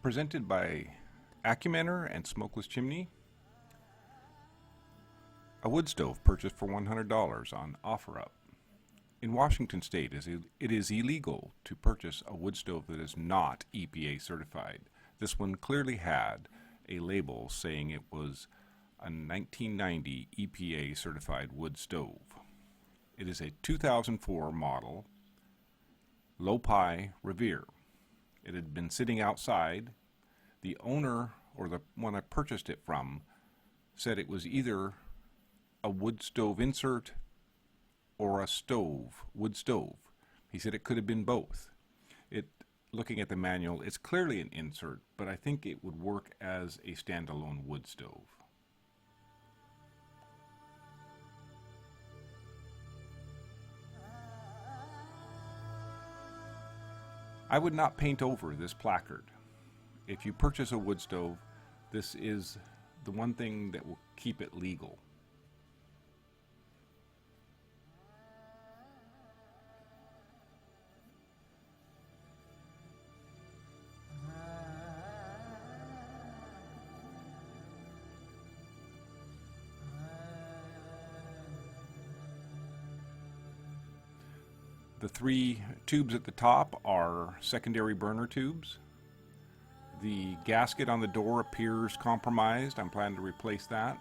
Presented by Acumentor and Smokeless Chimney. A wood stove purchased for $100 on OfferUp. In Washington State, it is illegal to purchase a wood stove that is not EPA certified. This one clearly had a label saying it was a 1990 EPA certified wood stove. It is a 2004 model low-pi Revere. It had been sitting outside. The owner, or the one I purchased it from, said it was either a wood stove insert or a wood stove. He said it could have been both. Looking at the manual, it's clearly an insert, but I think it would work as a standalone wood stove. I would not paint over this placard. If you purchase a wood stove, this is the one thing that will keep it legal. The 3 tubes at the top are secondary burner tubes. The gasket on the door appears compromised. I'm planning to replace that.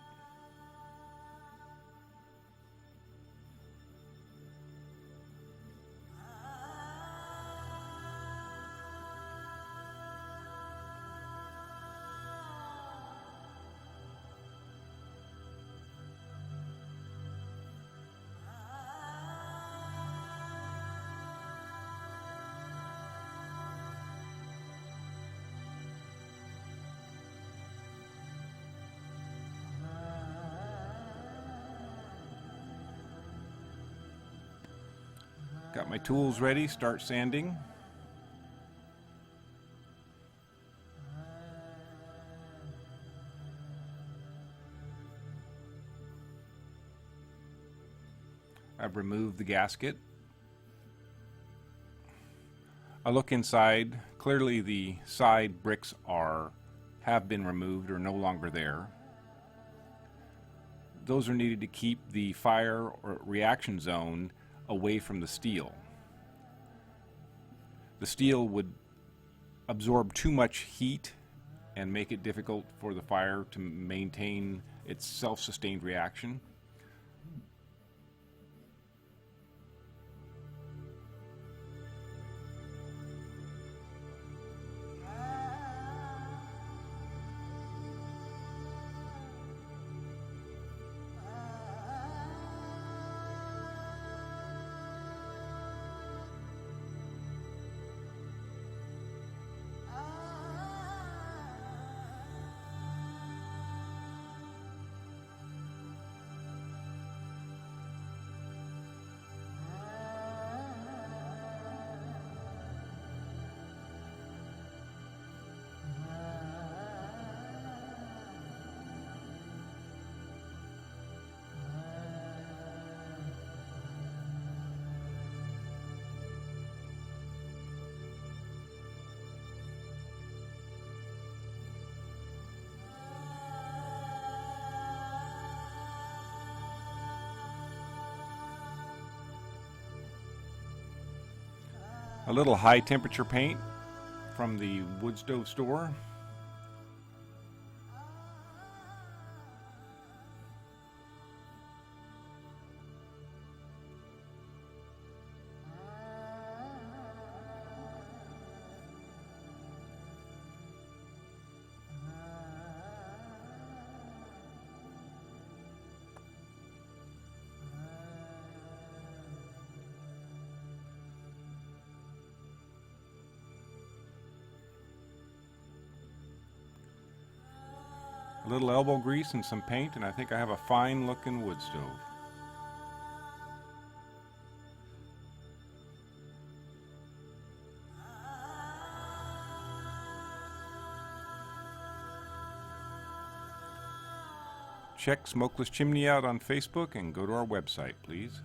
Got my tools ready, start sanding. I've removed the gasket. I look inside. Clearly the side bricks have been removed or no longer there. Those are needed to keep the fire or reaction zone away from the steel. The steel would absorb too much heat and make it difficult for the fire to maintain its self-sustained reaction. A little high temperature paint from the wood stove store. A little elbow grease and some paint, and I think I have a fine looking wood stove. Check Smokeless Chimney out on Facebook and go to our website, please.